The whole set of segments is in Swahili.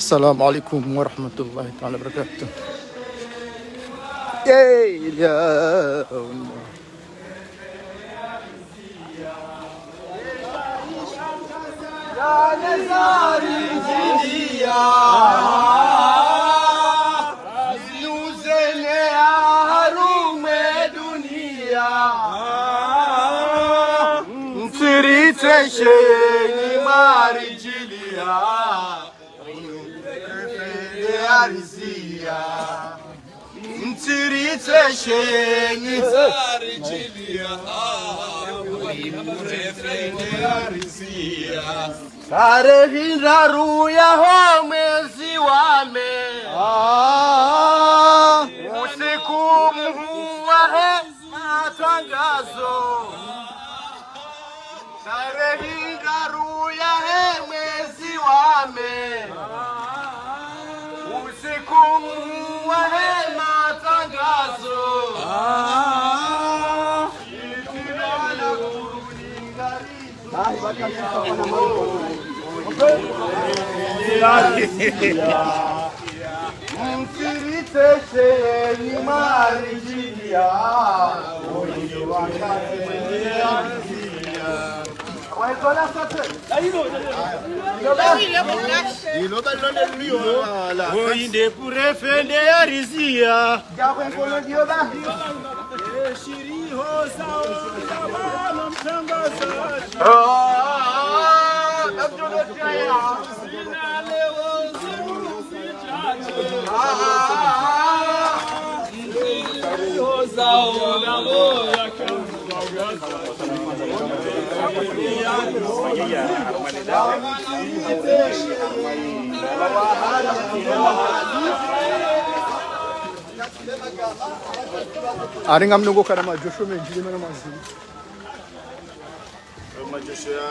السلام عليكم ورحمة الله تعالى وبركاته. يا نزاري جديا نوزني هروم دنيا نتريت شيء ماري جليا Arizia, Ntirite Sheni, Arigilia, Arizia, Arevinda Ruya Home Ziwame, Usikum Wahe Matangazo, Arevinda Ruya Home Ziwame. Oinde pour defender Arizia. Aring am nunggu karena Joshua menjadi mana masih. Joshua.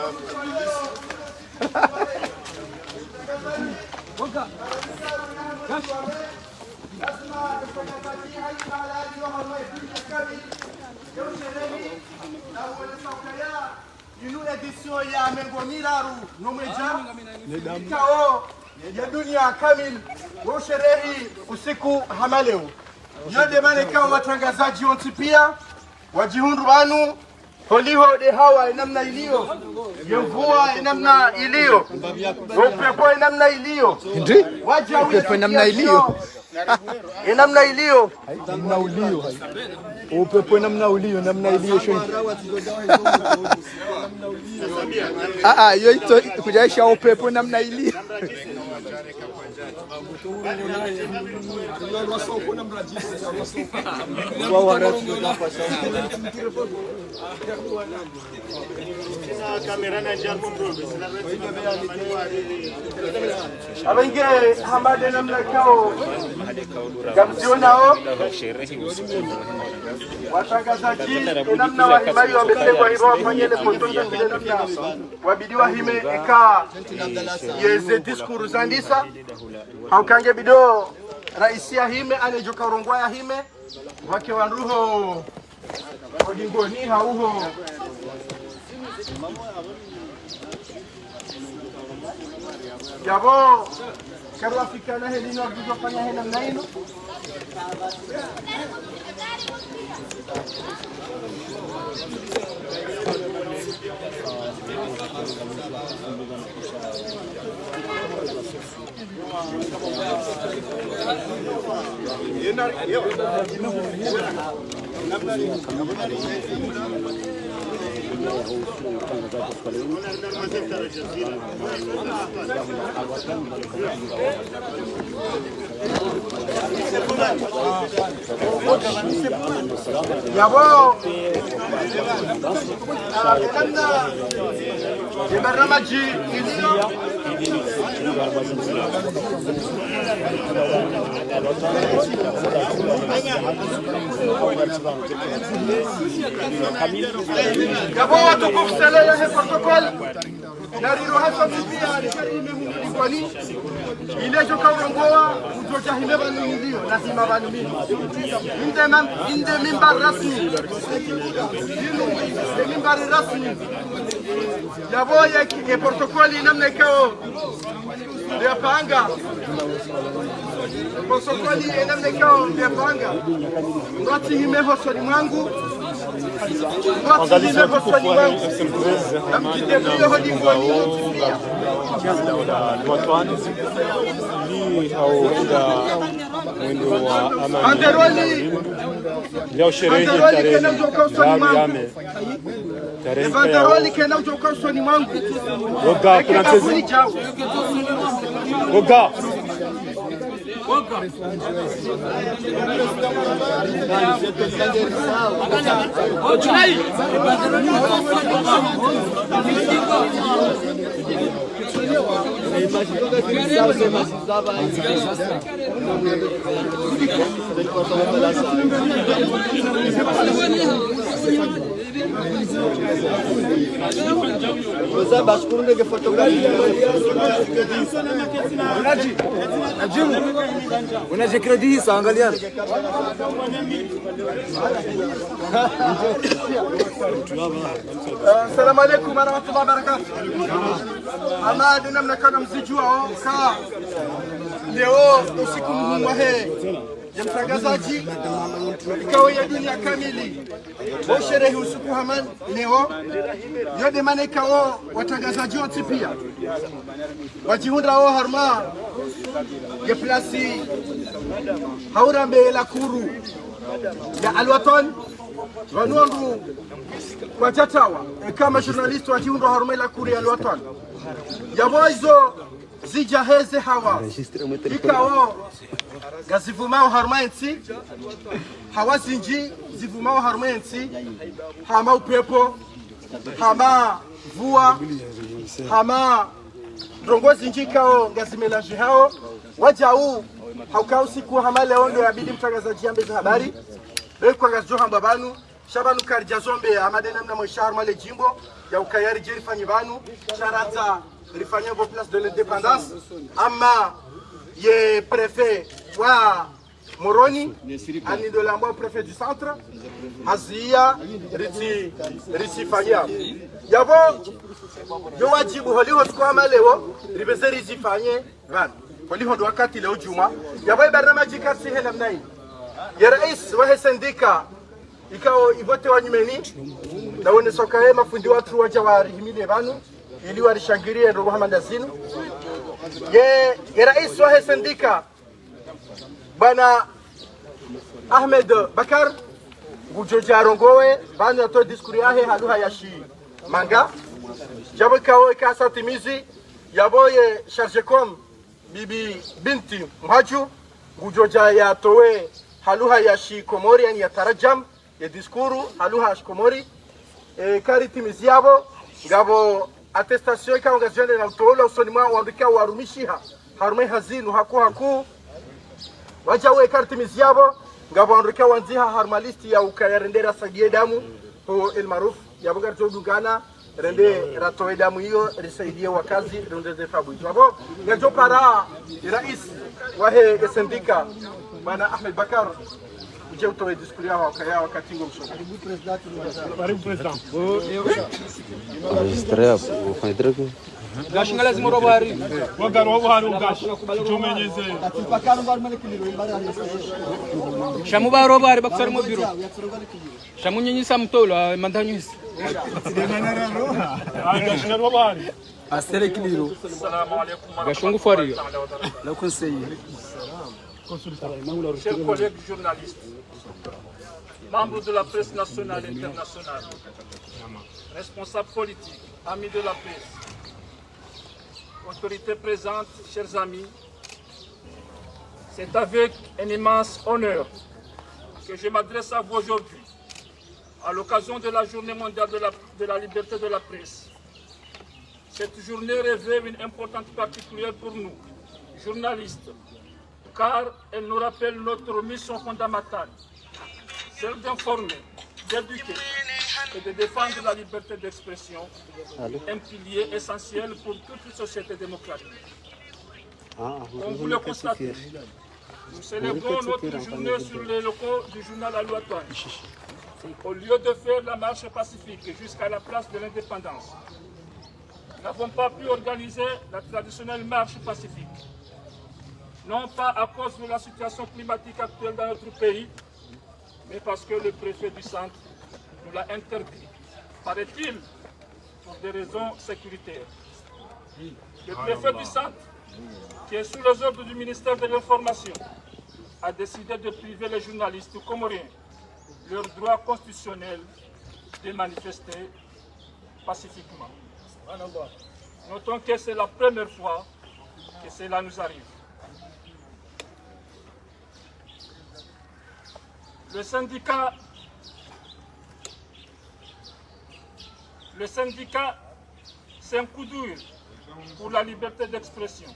Inu edisyon ya Mengomiraru Nomejam Kao ya dunia kamil wa sherehi usiku hamaleo yode maneka watangazaji wote pia wajihundu wanu holiho de hawa namna iliyo mvua namna iliyo upepo namna iliyo ndi waja upepo namna iliyo namna iliyo namna ulio upepo namna ulio namna iliyo shoni hiyo ito kujaisha upepo namna iliyo abenge hamade namna kao gamzionao watangazaji namna wahimaji wamepegwa hivyo wafanye ile fotonza vile namna wabidiwa hime eka yeze diskuru zandisa haukange bido raisia hime anejoka urongwa ya hime wake wanruho odingoni hauho Jabo karo afikana helino akizofanya hena mnaino Yabo برنامج Gabo tukukusala ya protocol nariro hasa pia ni kwani ile joka urongoa utoja hime banu ndio lazima banu mimi inde mimbar rasmi mimbar rasmi Yabo ya protocol namna kao Liapanga. Kosokoli enamnekao liapanga. Ngoti himeho swali mwangu. Ngoti himeho swali mwangu. Namkitembele hodi mwani. Banderoli. Leo sherehe tarehe Banderoli kena ujoka usoni mwangu. Goga kuna mchezi. Goga. Unaje kredi angalia. Assalamu alaikum warahmatullahi wabarakatuh. Ama namna kana msijua ka leo usiku mgumu ya mtangazaji ikao ya dunia kamili wa sherehe usiku haman leo yode mane kao watangazaji wote pia wajihunda wao harma ya plasi haura mbele kuru ya alwatan wanundu kwa tatawa kama journalist wajihunda harma la kuru ya alwatan ya boizo zijaheze hawa ikao gazivumao harmaensi hawazinji zivumao harmaensi hama upepo hama vua hama rongozi njikao gazimelaji hao wajau haukao siku hama leo ndo yabidi mtangazaji ambe za habari kwa gazo hamba banu shabanu karja zombe amadena mna mwishar male jimbo ya ukayari jeri fanyibanu charata rifanya vos place de l'indépendance ama ye préfet wa Moroni ani de la moi préfet du centre Azia riti fanya yabo yo wajibu holiho kwa maleo ribeze riti fanye van holiho ndo wakati leo juma yabo barnamaji kasi hela mnai ya rais wa sindika ikao ivote wa nyumeni na wone sokae mafundi watu waja wa himile banu ili warishangirie ndo Muhammad Azinu ye rais wa sindika bana Ahmed Bakar gujoja rongowe bana to diskuri yahe haluha yashi manga jabo kao ka satimizi yabo ye charge com bibi binti mhaju gujoja ya towe haluha yashi komori yani ya tarajam ya diskuru haluha yashi komori karitimizi yabo ngabo attestation ka ongazende na utolo usonima wandika warumishiha harume hazinu haku wajawe karitimizi yabo ngabo wandika wanziha harmalisti ya ukayarendera sagie damu po el maruf yabo garto dungana rende ratoe damu hiyo risaidie wakazi rende fabu yabo ngajo para rais wahe sindika bana Ahmed Bakar je utoe diskuri yao wakaya wakati ngo mshoka karibu president Estreia, vou fazer tranquilo. Gashi ngalazi moro bari. Wagaro wahari gashi. Tumenyeze. Shamu baro bari baksar mo biro. Shamu nyenyi samtolo mandanyis. Gashi na wahari. Asere kiliro. Assalamu alaikum. Gashungu fari. La conseiller. Chers collègues journalistes, membres de la presse nationale et internationale, responsables politiques, amis de la presse, autorités présentes, chers amis, c'est avec un immense honneur que je m'adresse à vous aujourd'hui, à l'occasion de la Journée mondiale de la liberté de la presse. Cette journée revêt une importance particulière pour nous, journalistes, car elle nous rappelle notre mission fondamentale, celle d'informer, d'éduquer et de défendre la liberté d'expression, un pilier essentiel pour toute société démocratique. Comme vous le constatez, nous célébrons notre journée sur les locaux du journal Al-Watan. Au lieu de faire la marche pacifique jusqu'à la place de l'indépendance, n'avons pas pu organiser la traditionnelle marche pacifique. Non pas à cause de la situation climatique actuelle dans notre pays, mais parce que le préfet du centre nous l'a interdit, paraît-il, pour des raisons sécuritaires. Le préfet du centre, qui est sous les ordres du ministère de l'Information, a décidé de priver les journalistes comoriens leur droit constitutionnel de manifester pacifiquement. Notons que c'est la première fois que cela nous arrive. Le syndicat, c'est un coup dur pour la liberté d'expression.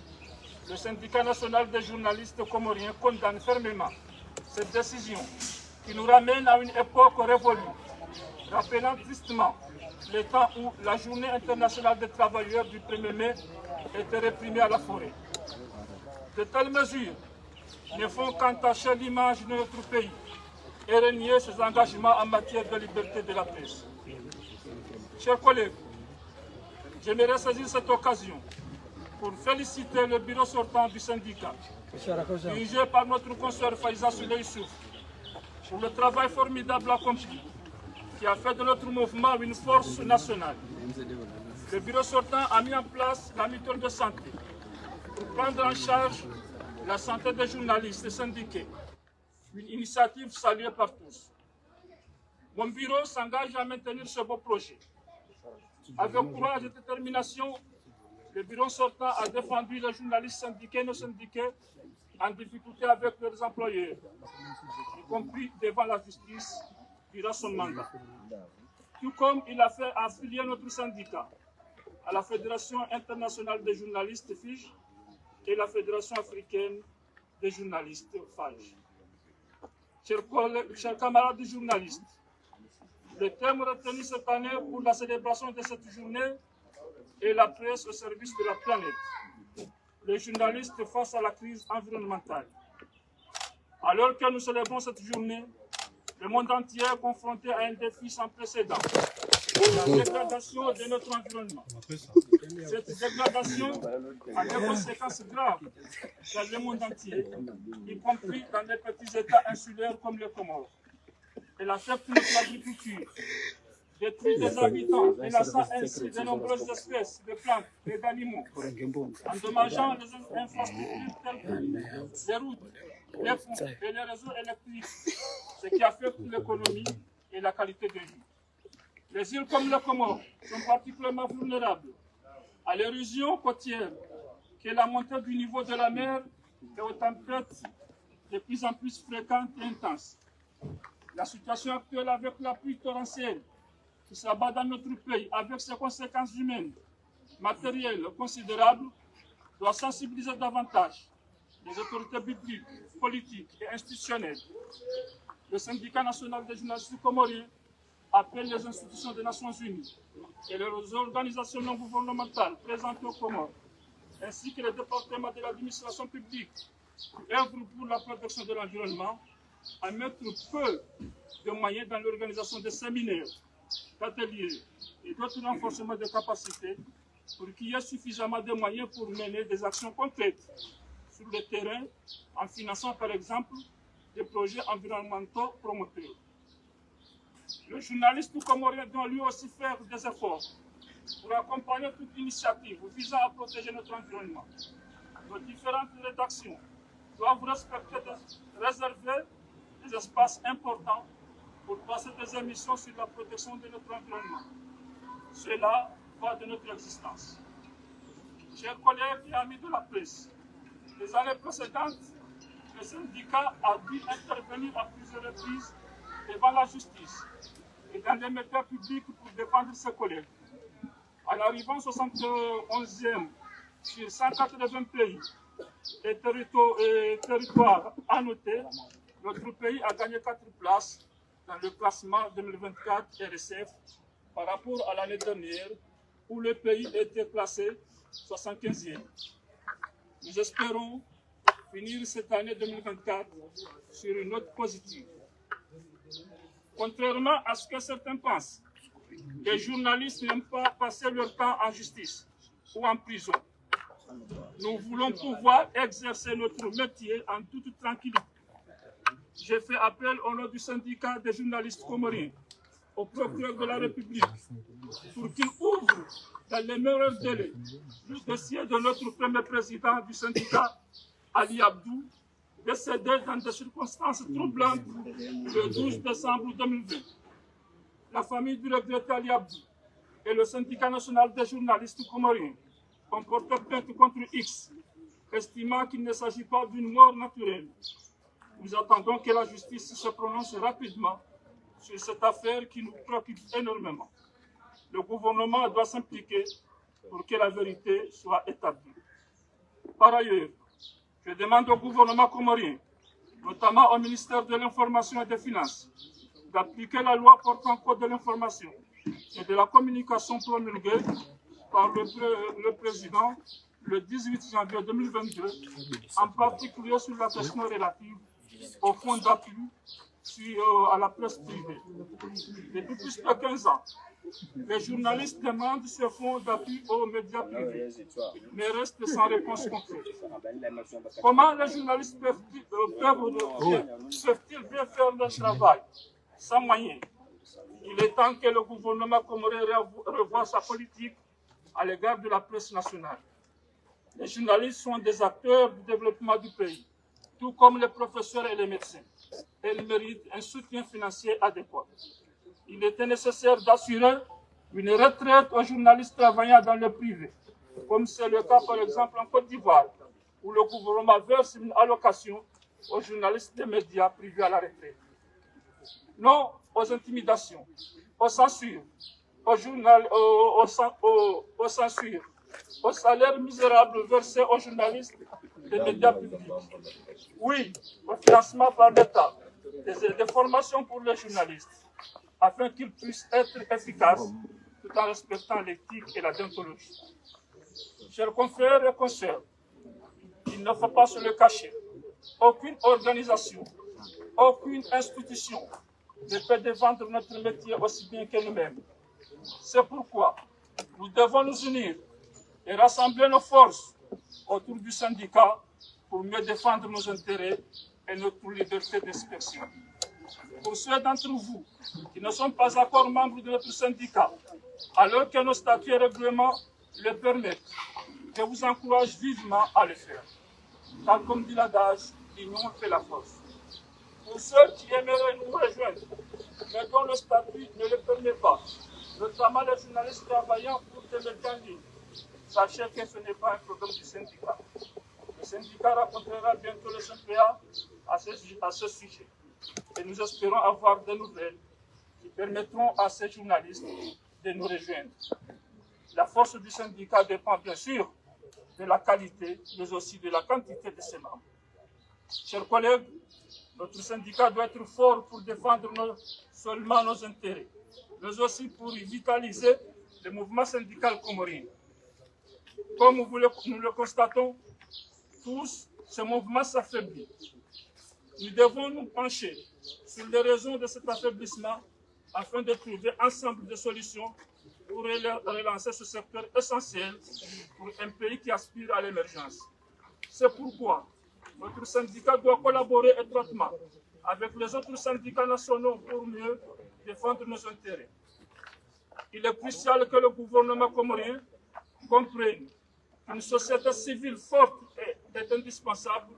Le syndicat national des journalistes comoriens condamne fermement cette décision qui nous ramène à une époque révolue, rappelant tristement le temps où la journée internationale des travailleurs du 1er mai était réprimée à la forêt. De telles mesures ne font qu'entacher l'image de notre pays et renier ses engagements en matière de liberté de la presse. Chers collègues, j'aimerais saisir cette occasion pour féliciter le bureau sortant du syndicat, dirigé par notre consoeur Faiza Souley Youssouf, pour le travail formidable accompli, qui a fait de notre mouvement une force nationale. Le bureau sortant a mis en place la mutuelle de santé pour prendre en charge la santé des journalistes syndiqués, une initiative saluée par tous. Mon bureau s'engage à maintenir ce beau projet. Avec courage et détermination, le bureau sortant a défendu les journalistes syndiqués et non syndiqués en difficulté avec leurs employeurs, y compris devant la justice durant son mandat. Tout comme il a fait affilier notre syndicat à la Fédération internationale des journalistes FIJ et la Fédération africaine des journalistes FAJ. Chers camarades de journalistes, le thème retenu cette année pour la célébration de cette journée est la presse au service de la planète. Les journalistes face à la crise environnementale. Alors que nous célébrons cette journée, le monde entier est confronté à un défi sans précédent, la dégradation de notre environnement. Cette dégradation a des conséquences graves dans le monde entier, y compris dans les petits États insulaires comme les Comores. Elle affecte notre agriculture, détruit des habitants, menaçant ainsi de nombreuses espèces de plantes et d'animaux, endommageant les infrastructures telles que les routes, les ponts et les réseaux électriques, ce qui affecte l'économie et la qualité de vie. Les îles comme le Comores sont particulièrement vulnérables à l'érosion côtière, qui est la montée du niveau de la mer et aux tempêtes de plus en plus fréquentes et intenses. La situation actuelle avec la pluie torrentielle qui s'abat dans notre pays avec ses conséquences humaines, matérielles considérables, doit sensibiliser davantage les autorités publiques, politiques et institutionnelles. Le syndicat national des journalistes comoriens appelle les institutions des Nations Unies et les organisations non gouvernementales présentes aux Comores, ainsi que les départements de l'administration publique qui œuvrent pour la protection de l'environnement, à mettre peu de moyens dans l'organisation de séminaires, d'ateliers et d'autres renforcements de capacités pour qu'il y ait suffisamment de moyens pour mener des actions concrètes sur le terrain en finançant par exemple des projets environnementaux promoteurs. Le journaliste comorien doit lui aussi faire des efforts pour accompagner toute initiative visant à protéger notre environnement. Nos différentes rédactions doivent réserver des espaces importants pour passer des émissions sur la protection de notre environnement. Cela va de notre existence. Chers collègues et amis de la presse, les années précédentes, le syndicat a dû intervenir à plusieurs reprises devant la justice et dans les médias publics pour défendre ses collègues. En arrivant 71e sur 180 pays et territoires à noter, notre pays a gagné 4 places dans le classement 2024 RSF par rapport à l'année dernière où le pays était classé 75e. Nous espérons finir cette année 2024 sur une note positive. Contrairement à ce que certains pensent, les journalistes n'aiment pas passer leur temps en justice. ou en prison. Nous voulons pouvoir exercer notre métier en toute tranquillité. J'ai fait appel au nom du syndicat des journalistes comoriens au procureur de la République pour qu'il ouvre dans les meilleurs délais le dossier de notre premier président du syndicat, Ali Abdou, décédé dans des circonstances troublantes le 12 décembre 2020. La famille du regretté Ali Abdou et le syndicat national des journalistes comoriens ont porté plainte contre X, estimant qu'il ne s'agit pas d'une mort naturelle. Nous attendons que la justice se prononce rapidement sur cette affaire qui nous préoccupe énormément. Le gouvernement doit s'impliquer pour que la vérité soit établie. Par ailleurs, je demande au gouvernement comorien, notamment au ministère de l'Information et des Finances, d'appliquer la loi portant code de l'information et de la communication promulguée par le président le 18 janvier 2022, en particulier sur la question relative au fonds d'appui à la presse privée. Depuis plus de 15 ans, les journalistes demandent ce fonds d'appui aux médias privés, mais restent sans réponse concrète. Comment les journalistes peuvent-ils bien faire leur travail sans moyens? Il est temps que le gouvernement comorien revoie sa politique à l'égard de la presse nationale. Les journalistes sont des acteurs du développement du pays, tout comme les professeurs et les médecins. Ils méritent un soutien financier adéquat. Il était nécessaire d'assurer une retraite aux journalistes travaillant dans le privé, comme c'est le cas par exemple en Côte d'Ivoire, où le gouvernement verse une allocation aux journalistes des médias privés à la retraite. Non aux intimidations, aux censures, aux censures, aux salaires misérables versés aux journalistes des médias publics. Oui, au financement par l'État des formations pour les journalistes, afin qu'ils puissent être efficaces tout en respectant l'éthique et la déontologie. Chers confrères et consoeurs, il ne faut pas se le cacher. Aucune organisation, aucune institution ne peut défendre notre métier aussi bien que nous-mêmes. C'est pourquoi nous devons nous unir et rassembler nos forces autour du syndicat pour mieux défendre nos intérêts et notre liberté d'expression. Pour ceux d'entre vous qui ne sont pas encore membres de notre syndicat, alors que nos statuts et règlements le permettent, je vous encourage vivement à le faire. Car comme dit l'adage, l'union fait la force. Pour ceux qui aimeraient nous rejoindre, mais dont le statut ne le permet pas, notamment les journalistes travaillant pour des médias en ligne, sachez que ce n'est pas un problème du syndicat. Le syndicat rencontrera bientôt le CNPA à ce sujet. Et nous espérons avoir des nouvelles qui permettront à ces journalistes de nous rejoindre. La force du syndicat dépend bien sûr de la qualité, mais aussi de la quantité de ses membres. Chers collègues, notre syndicat doit être fort pour défendre seulement nos intérêts, mais aussi pour vitaliser le mouvement syndical comorien. Comme nous le constatons tous, ce mouvement s'affaiblit. Nous devons nous pencher sur les raisons de cet affaiblissement afin de trouver ensemble des solutions pour relancer ce secteur essentiel pour un pays qui aspire à l'émergence. C'est pourquoi notre syndicat doit collaborer étroitement avec les autres syndicats nationaux pour mieux défendre nos intérêts. Il est crucial que le gouvernement comorien comprenne qu'une société civile forte est indispensable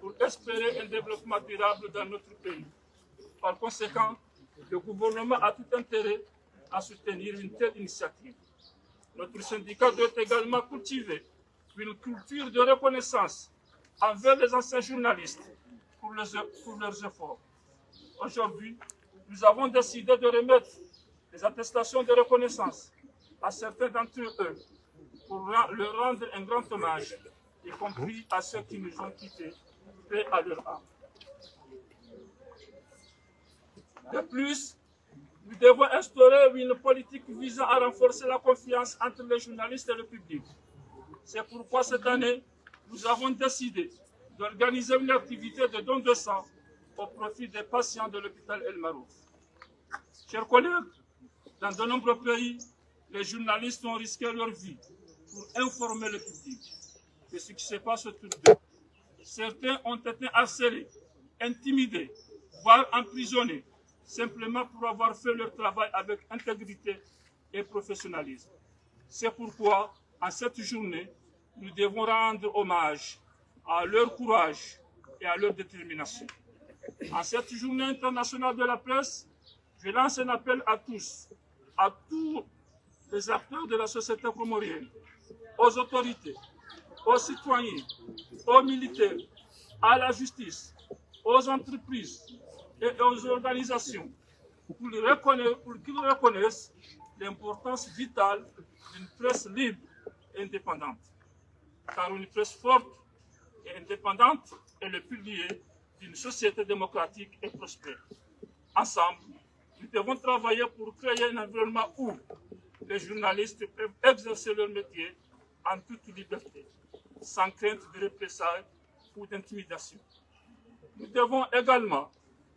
pour espérer un développement durable dans notre pays. Par conséquent, le gouvernement a tout intérêt à soutenir une telle initiative. Notre syndicat doit également cultiver une culture de reconnaissance envers les anciens journalistes pour leurs efforts. Aujourd'hui, nous avons décidé de remettre les attestations de reconnaissance à certains d'entre eux pour leur rendre un grand hommage, y compris à ceux qui nous ont quittés, paix à leur âme. De plus, nous devons instaurer une politique visant à renforcer la confiance entre les journalistes et le public. C'est pourquoi cette année, nous avons décidé d'organiser une activité de don de sang au profit des patients de l'hôpital El Marouf. Chers collègues, dans de nombreux pays, les journalistes ont risqué leur vie pour informer le public de ce qui se passe autour d'eux. Certains ont été harcelés, intimidés, voire emprisonnés, simplement pour avoir fait leur travail avec intégrité et professionnalisme. C'est pourquoi, en cette journée, nous devons rendre hommage à leur courage et à leur détermination. En cette journée internationale de la presse, je lance un appel à tous les acteurs de la société comorienne, aux autorités, aux citoyens, aux militaires, à la justice, aux entreprises et aux organisations pour qu'ils reconnaissent l'importance vitale d'une presse libre et indépendante. Car une presse forte et indépendante est le pilier d'une société démocratique et prospère. Ensemble, nous devons travailler pour créer un environnement où les journalistes peuvent exercer leur métier en toute liberté, sans crainte de représailles ou d'intimidation. Nous devons également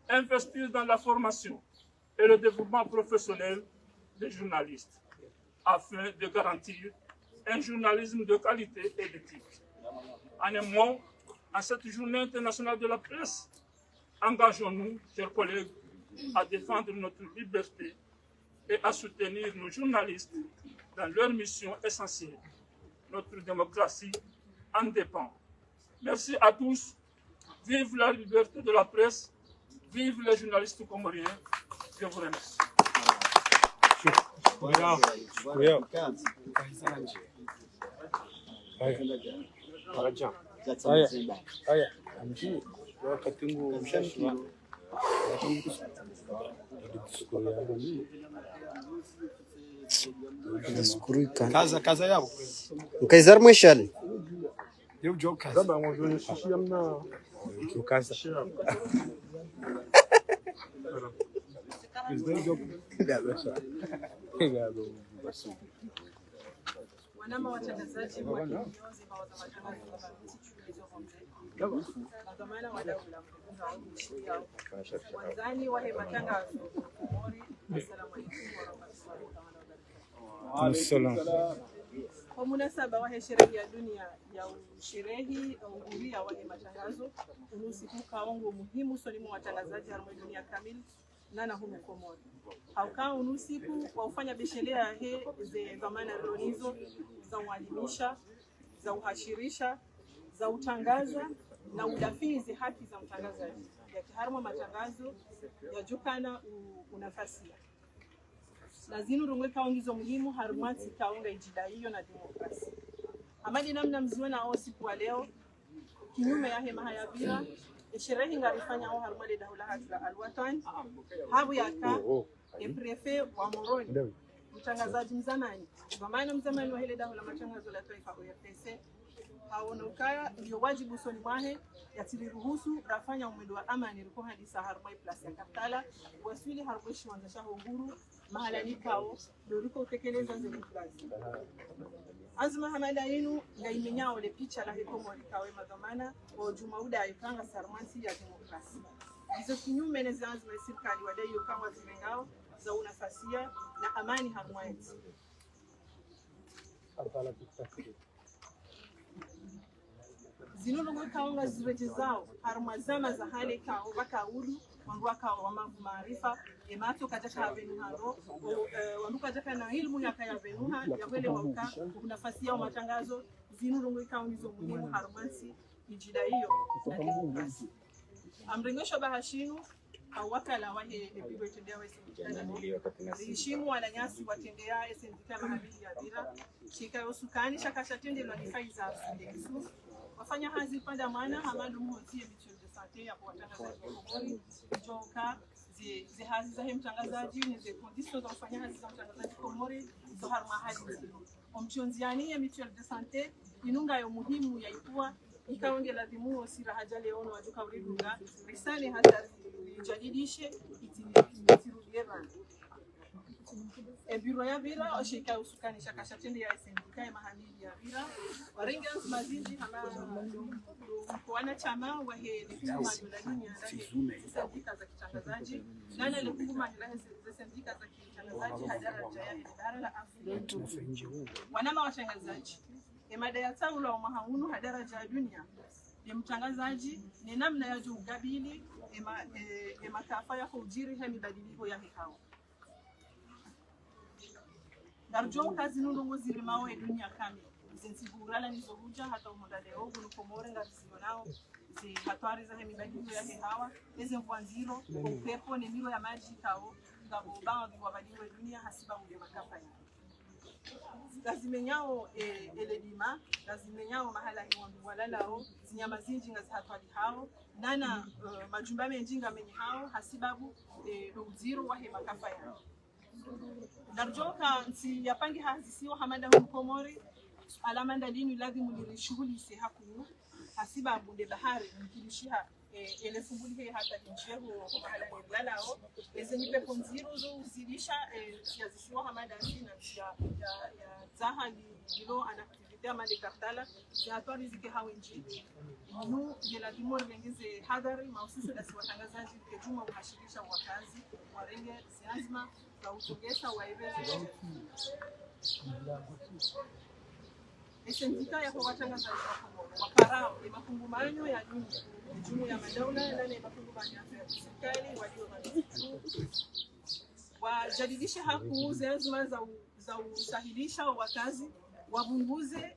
investir dans la formation et le développement professionnel des journalistes, afin de garantir un journalisme de qualité et d'éthique. En un mot, en cette journée internationale de la presse, engageons-nous, chers collègues, à défendre notre liberté et à soutenir nos journalistes dans leur mission essentielle. Notre démocratie en dépend. Merci à tous. Vive la liberté de la presse. Vive les journalistes comoriens. Je vous remercie. Kaza yao. Mkaizar mwishali. Eu jogo casa. Dá uma vez xixi na o casa. Isso jogo. Obrigado. Wanama watangazaji wa kiongozi wa matangazo ya matamana wa daula wanzani wa matangazo Komori. Assalamu alaykum wa rahmatullahi wa barakatuh. Kwa munasaba wa sherehe ya dunia ya usherehi uhuria wa matangazo unusiku kaongo muhimu solimu watangazaji wa dunia kamili nana humu Komori. Haukaa unusiku wa ufanya beshelea he ze dhamana ronizo za ualimisha, za uhashirisha, za utangaza na udafizi haki za mtangazaji ya kiharma matangazo ya jukana unafasia. Na zinu rungwe kaongizo muhimu harumati kaonga ijidaiyo na demokrasi. Amadi namna mziona au siku wa leo kinyume ya hema hayavira sherehi ngarifanya au harumade dahula hatla alwatan habu yaka prefe wa Moroni mtangazaji mzamani wa hele dahula matangazo la taifa ya pese haona ukaya ndio wajibu soni mwahe yatiriruhusu rafanya umwendo wa amani riko hadi saharmai plus ya Katala wasili harweshi wanzasha uhuru mahala nikao ndio riko utekeleza zile plus azma hamada yenu ngaimenyao le picha la hikomo likawe madhamana kwa jumauda ayipanga sarmansi ya demokrasia hizo kinyume na azma serikali wadai kama zimengao za unafasia na amani harmai zinulungu kaunga zireje zao harumazama za hali kao wakaulu wanduaka wa maarifa emato katika avenuharo wanduka jaka na ilmu ya kaya venuha ya wele wauka nafasi yao matangazo zinulungu kaungizo muhimu harumansi ijida hiyo na demokrasi amringesho bahashinu wakala wahe epigo tendea wese rishimu wananyasi watendea SNDK mahamili ya vira shika usukani shakasha tende la nifaiza sundekisu wafanya hazi panda maana hamadu mhotie michio de sante ya kuwatangazaji wa Komori joka zi hazi za mtangazaji ni ze conditions za kufanya hazi za mtangazaji Komori zo harma hazi omchonziani ya michio de sante inunga yo muhimu ya ipua ikaonge lazimu osira hajale ono wajuka uridunga risale hata jadidishe itirudieran biro ya vira oshika usukani shakasha tende ya SNDK mahamili ya vira waringa mazinji hama kwa wanachama wa fungamano la dunia la sendika za kitangazaji nana ile fungamano la sendika za kitangazaji hadaraja ya bara la Afrika. Wanama watangazaji mada ya taula wa mahauno hadaraja ya dunia ni mtangazaji ni namna ya kukabili makafa ya kujiri hemi mabadiliko ya hao. Darjo kazi nungu zilimao ya dunia kamili. Zinsigurala nizohuja hata umonda leo gunukomore ngazio nao zi hatari za hemi mabadiliko ya hawa. Eze mwanziro upepo ni milo ya maji kao ngabo bangi wa mabadiliko ya dunia hasiba ule makafa ya. Gazimenyao eledima, gazimenyao mahala hiwambi walalao, zinyama zinji ngazi hatwali hao, nana majumba menjinga menye hao, hasibabu uziro wahe makafa yao. Darjoka nsi yapangi hazisiwa hamada hukomori, alamanda dinu lazimu nilishughuli isi haku, hasibabu de bahari, mkilishiha ele funguli hata njego mahala nilalao, eze nipepo nziro zo uzidisha yazisiwa hamada asina ya zaha lilo ana activité amade kartala ya hatari zike hawenji nu jela dimor lengeze hadari mahususi na watangazaji kejuma uhashirisha wakazi warenge lazima za utogesa waibeze sendika ya watangazaji wakarao ni mafungamano ya dunia jumu ya madaula na ni mafungamano ya serikali walio wajadidisha haku zezima za usahilisha wakazi wabunguze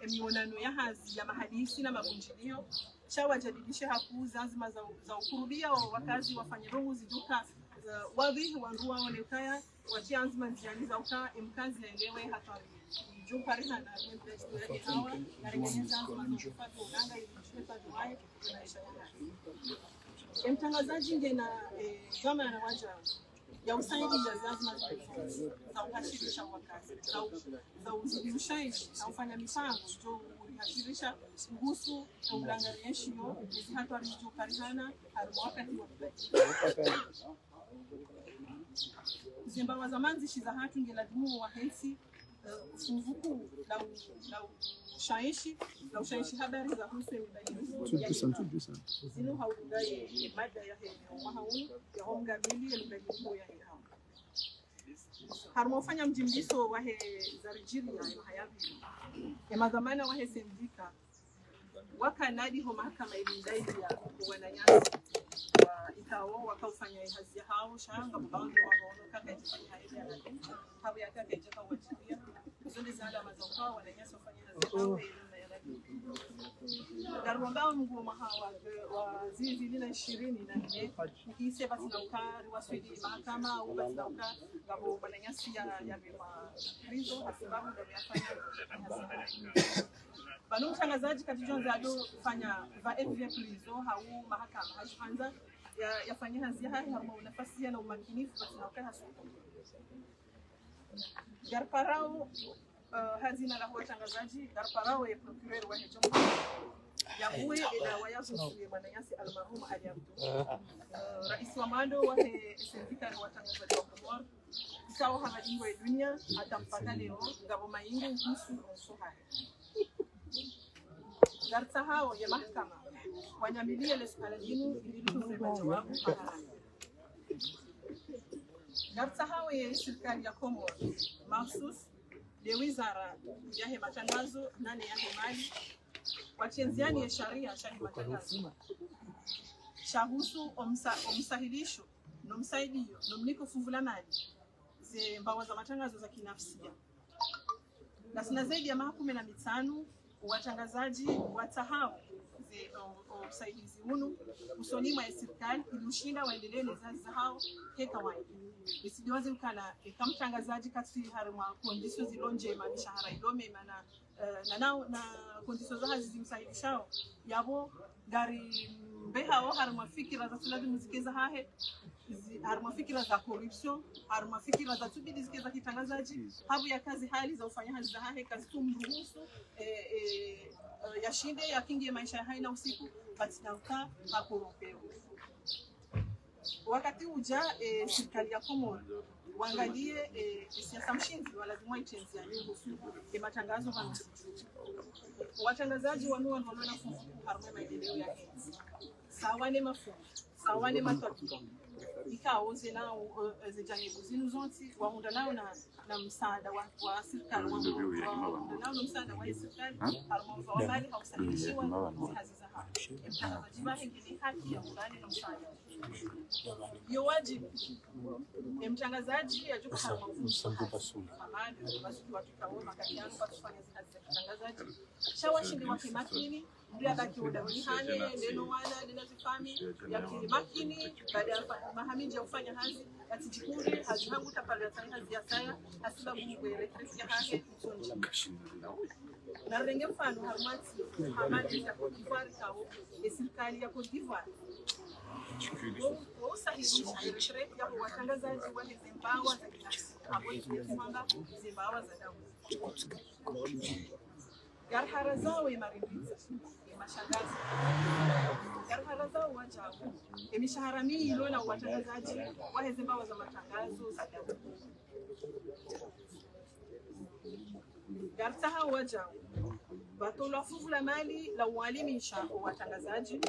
emionano ya hazi ya mahadisi na mabunjilio cha wajadidisha haku zazima za ukurudia wakazi wafanye rungu ziduka wadhi wanrua onekaya wachianzima nziani za uka mkazi yaelewe hatari juka rina na mpestu ya hawa na rengeneza anzima za ufadhi unanga ilijifeta duwae unaisha yana mtangazaji ngena gama na waja ya usaidi ya zazima za uhashirisha wakazi za uzidishaji na ufanya mipango jo uhashirisha ngusu na ulangariyeshio hizi hatu arijo karihana harumu wakati wa Zimba wa zamanzi shiza hatu ngeladumu wa hensi ufunguku la ushaishi habari za husu mbadiliko zinu haudugai mada ya mahauni ya honga bili ya mbadiliko ya hao harumofanya mjimbiso wahe zarijiri ya hayabi ya madhamana wahe sendika waka nadi ho mahakama ilindaidi ya wananyasi wa ikao wakaufanya hazi ya hao shanga mbaungi wahono kaka jifanya haidi ya nadini habu ya kaka jaka wajibia uzuli za alama za ukao wananyasi wafanya hazi ya hao ya nadini Garuambao mgu mahawa wa zizi lina 24 nikise basi na ukari waswidi mahakama au basi na ukari gabo wananyasi ya bewa krizo hasibabu ndio yafanya Banu mtangazaji katijonza ado fanya va FV krizo hau mahakama hajifanza yafanya hazi hai haruma nafasi na umakinifu basi na ukari hasu Garparao hazina la watangazaji Garparao ya procureur wa Jamhuri ya Bue ila wayazo Mananyasi almarhum Ali Abdu rais wa mando wa sendika ya watangazaji wa Komoro sawa hamajingo ya dunia atampata leo ngabo maingo kuhusu msoha Garta hao ya mahakama wanyamilia lesukaladinu ililusema jawabu Garta hao ya serikali ya Komoro mahsus de wizara ya matangazo nane ya mali wachenziani ya sharia shani matangazo shahusu omsahilisho nomsaidio nomliko fungulanani ze mbawa za matangazo za kinafsia na sina zaidi ya 15 watangazaji watahao ze usaidizi hunu usonima ya serikali ilushinda waendelee nezazi za hao heka wae isidiwazi mkana kamtangazaji kati haruma kondisio zilonje mishahara idome mana na kondisio za hazi zimsaidishao yabo gari mbeha o haruma fikira za tuladi muzikeza hahe haruma fikira za corruption haruma fikira za tubidi zikeza kitangazaji habu ya kazi hali za ufanya hazi za hahe kazi tumruhusu yashinde yakingie maisha haina usiku patina uka hakuropeo wakati uja serikali ya Komoro waangalie siasa mshinzi lazima ichenzi ya kuhusu matangazo haya. Watangazaji wanaona harma maendeleo ya nchi. Sawane mafunzo, sawane matokeo. Ikaoze nao zijani zinu zonti waunda nao na msaada wa serikali waunda nao na msaada wa serikali harma wa mali hausaidishiwa kazi za hapa. Mtangazaji wake ni haki ya undani na msaada. Yo wajibu mtangazaji yajuka harma amani basi watu kaona kadiano kwa kufanya kazi za mtangazaji shawashindi wa kimakini ndio baki udawihane neno wala ninazifami ya kimakini baada ya mahamiji ya kufanya kazi atijikuri hazihangu tapala kazi ya saya asibabu kuelekea ya haki kusonja na renge mfano harmati hamadi ya Cote d'Ivoire kao serikali ya Cote d'Ivoire usahihisha shirika ya watangazaji wa Zimbabwe za kinafsi hapo kwamba Zimbabwe za damu garhara zao imarindiza mashangazi garhara zao wajao mishahara mingi na watangazaji wa Zimbabwe za matangazo za damu gartaha wajao batola fuvula mali la ualimisha watangazaji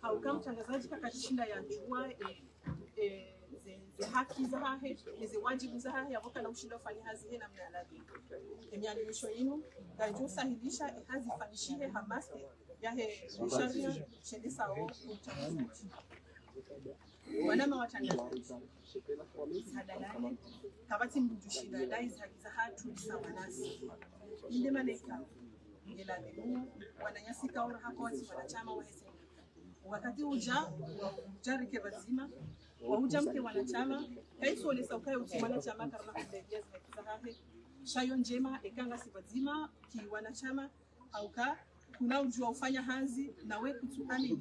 hauka mtangazaji kakashinda ya jua haki za hahe hizi wajibu za hahe yaboka na ushinda ufanya hazi hena mnalabi emialimisho yinu gajo sahilisha hazi fanishihe hamasi yahe sharia shende sao mtangazaji wanama watangazaji hadalane kabati mbujushinda dai za hatu sawanasi inde maneka ngela demu wananyasika ora hapo wanachama wa wakati ujarike bazima wahuja mke wanachama kaiso ole saukai uti wanachama karna kudegia za hahe shayo njema ekanga si bazima ki wanachama auka kuna ujua ufanya hazi na we kutuani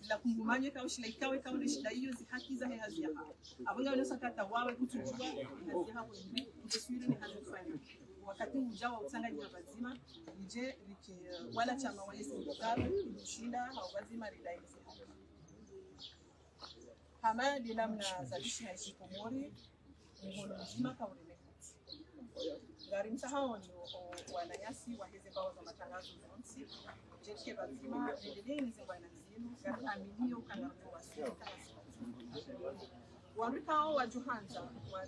la kungumanye ka ushila ikawe ka ule shida hiyo zihaki za hazi ya hapo abunga unaweza kata wawe kutujua hazi ya hapo ni mteswiri ni hazi kufanya wakati ujao utangaji wa bazima nje wala chama wa serikali kushinda au bazima ridai kama dinamna zalisha heshimori ngono mzima kauli gari msahao ni wananyasi wa hizo bao za matangazo zonsi jeshi bazima ndio ni zingwa na zimu gari aminio kana kwa sio warikao wa Johanza wa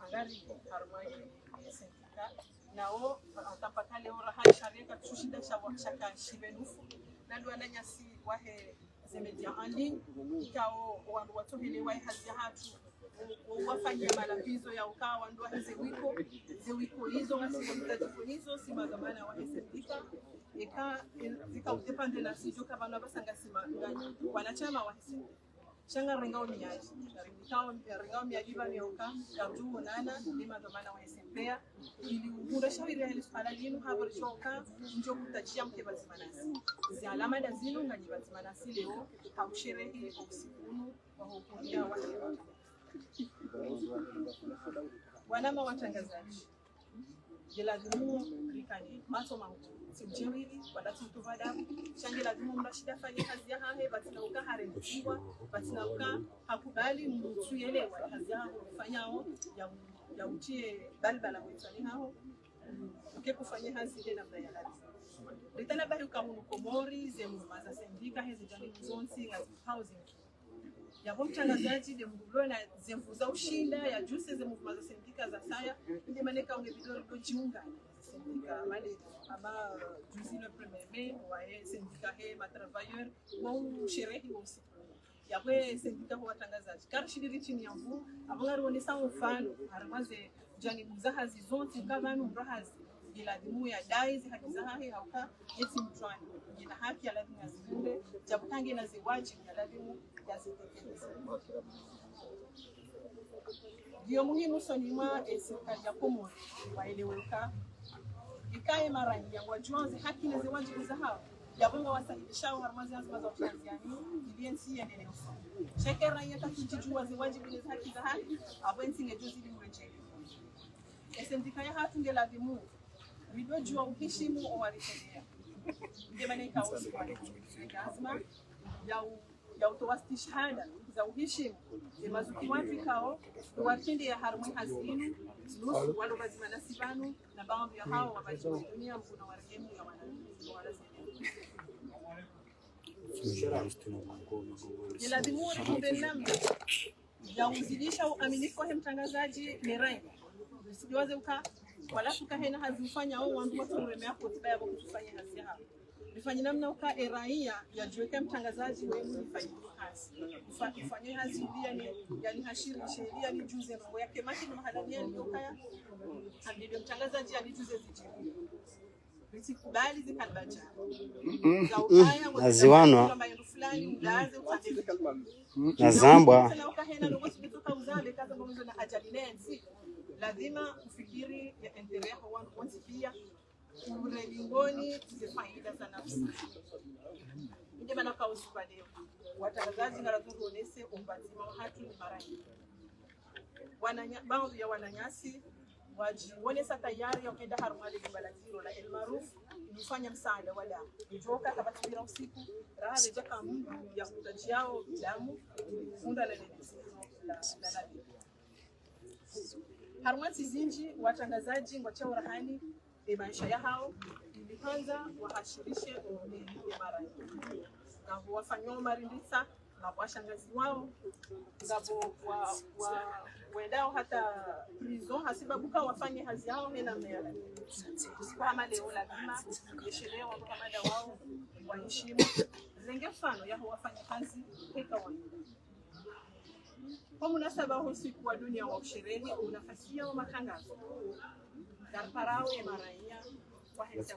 angari harmai sendika nao atapakale ora hai sharika tushinda shaka shibenufu na ndo ananyasi wahe zemedia andi ikao wandu watohele wahe hazia hatu wafanya malapizo ya ukawa ndo hizo wiko hizo wasizojifunizo sima zamana wahe sendika ika zika udepande na sijo kama basanga sima ngani wanachama wahe sendika shanga rengao miaji rengao miaji ba mioka yajuo nana lima domana wa SMPA ili ungura shawiri hili swala linu hapo choka njo kutajia mke bazimanasi zi alama da zinu ngaji bazimanasi leo hausherehi usikunu wa hukuria wa wanama watangazaji jelazimu rikani maso mangu sijewili wadatu tuvada shangi lazimu mrashida fanya kazi ya hahe batina uka harendishwa batina uka hakubali mtu yelewa kazi yao kufanyao ya utie balbala mwitani hao uke kufanya kazi ile namna ya lazima litana bahi ukamu komori zemu maza sendika hizi jani zonsi ngazi housing ya mtangazaji de mbulo na zemvuza ushinda ya juice zemu maza sendika za saya ndio maneka ungevidori kujiunga sendika mali ama juzi le 1er mai wae sendika he matravailleur wao sherehi wao yawe sendika kwa watangazaji karishiri chini ya mvu abangari wonesa mfano haramaze jani buzaha zizonti kavanu mrahazi bila dimu ya daizi haki za hahi hauka yeti mtwani jina haki ya lazima zinde jabukange na ziwaji ya lazima ya zitekeleza ndio muhimu sonima serikali ya Komoro waeleweka ikae marangi ya wajuanze haki na ziwaji za hao yabunga wasahibishao haramazi lazima za Tanzania DNC endelea shekera yata kijijua ziwaji za haki za haki abwenzi ngejuzi limrejele sendika ya hatu ngela dimu video jua ukishimu owaritendea ndio maana ikaosi kwa lazima ya utoa shahada za uheshimu mazuki wa vikao watende ya harmoni hazinu nusu walo bazima nasibanu na baadhi ya hao wabajini dunia mkuna warehemu ya ni lazima uende namna ya uzidisha uaminifu wa mtangazaji ni rai usijiwaze wala tukahena hazifanya au wandu watu uremea kwa tiba yako kufanya kazi hapo nifanye namna uka raia ya jiweke mtangazaji wewe nifanye kazi ifanye kazi ndio yani hashiri sheria ni juze mambo yake maki na mahalania ndio kaya ndio mtangazaji alijuze zijibu bisikubali zikalibacha za ukaya naziwanwa kama ndio fulani ndaanze upande na zambwa na ukahena ndio kutoka uzale kaza ngomzo na ajali nensi lazima ufikiri ya endelea kwa watu wote pia urelingoni zifaida za nafsi ndio maana kwa usipande watangazaji na tuonese umbazima wa hatu ni marangi baadhi ya wananyasi wajione sasa tayari ya kwenda harmali balaziro na elmaruf nifanya msaada wala njoka kabatira usiku raha rejeka Mungu ya kutajiao damu funda na harmati zinji watangazaji ngwacha urahani maisha ya hao ilianza wahashirishe mara na wafanywa marindisa na washangazi wao ngabo wendao hata prison hasibabuka wafanye kazi yao hena mera kama leo lazima yeshelewa kamanda wao waheshimu zenge mfano ya wafanye kazi peka wao kwa munasaba huu siku wa dunia wa usherehe unafasia wa matangazo darparao ya maraia kwa hesa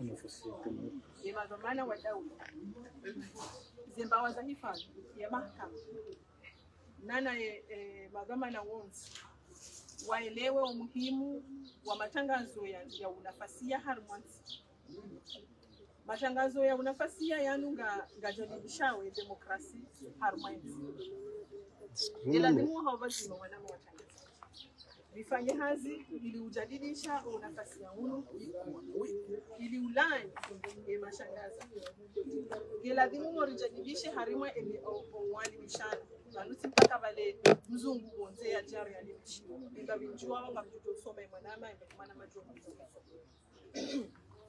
ya madhamana wa daula zembawa za hifadhi ya mahakama nana madhamana wonsi waelewe umuhimu wa matangazo ya unafasia harmonizi matangazo ya unafasia yanunga ngajadibishawe demokrasi harmonizi ila nimu hawazima wanamo watangaza vifanye hazi ili ujadilisha nafasi ya unu ili ulani mashangaza ila nimu warijadibishe harimwa wali mishana nanusi mpaka vale mzungu wonze ya jari ya limishimu inga vinjua wanga mtuto soma imanama imekumana majua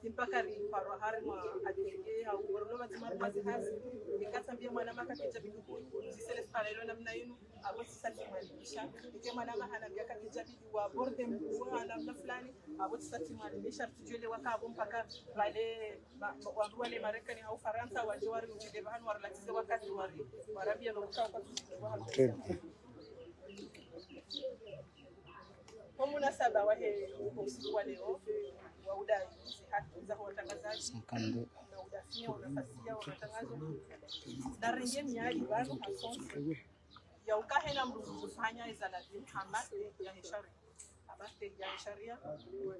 mpaka riparwa harimwa adenge au warunova timaru mazi hazi nikatambia mwanama kakija biduko zisele sparelo na mna yinu abosi sati mwalimisha ike mwanama hana biaka kakija bidu wa borde mkuwa na fulani abosi sati mwalimisha tujuele wakabu mpaka vale wale marekani au faransa wajiwari ujidevanu warlatize wakati warabia na ukawa kwa kwa munasaba wahe usiku wa leo wauda haki za watangazaji na udafia unafasia wa matangazo na renge miali bado hasonsi ya ukahena mrugu kufanya izalazim hamate ya heshari hamate ya sharia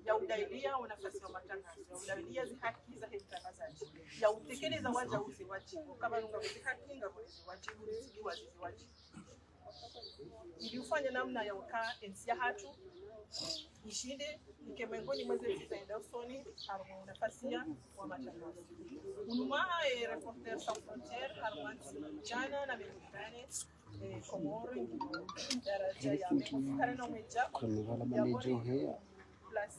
ya udailia unafasia wa matangazo ya udailia zi haki za watangazaji ya utekeleza waja uzi wajibu kama nunga uzi haki nga wajibu uzi wajibu ili ufanye namna ya ukaa ensia hatu ishinde ikemengoni mwezi tutaenda usoni harmo nafasia wa matangazo unuma reporter sans frontières harmanti jana na mengine komoro daraja ya mkarana mweja kuna malejo haya plus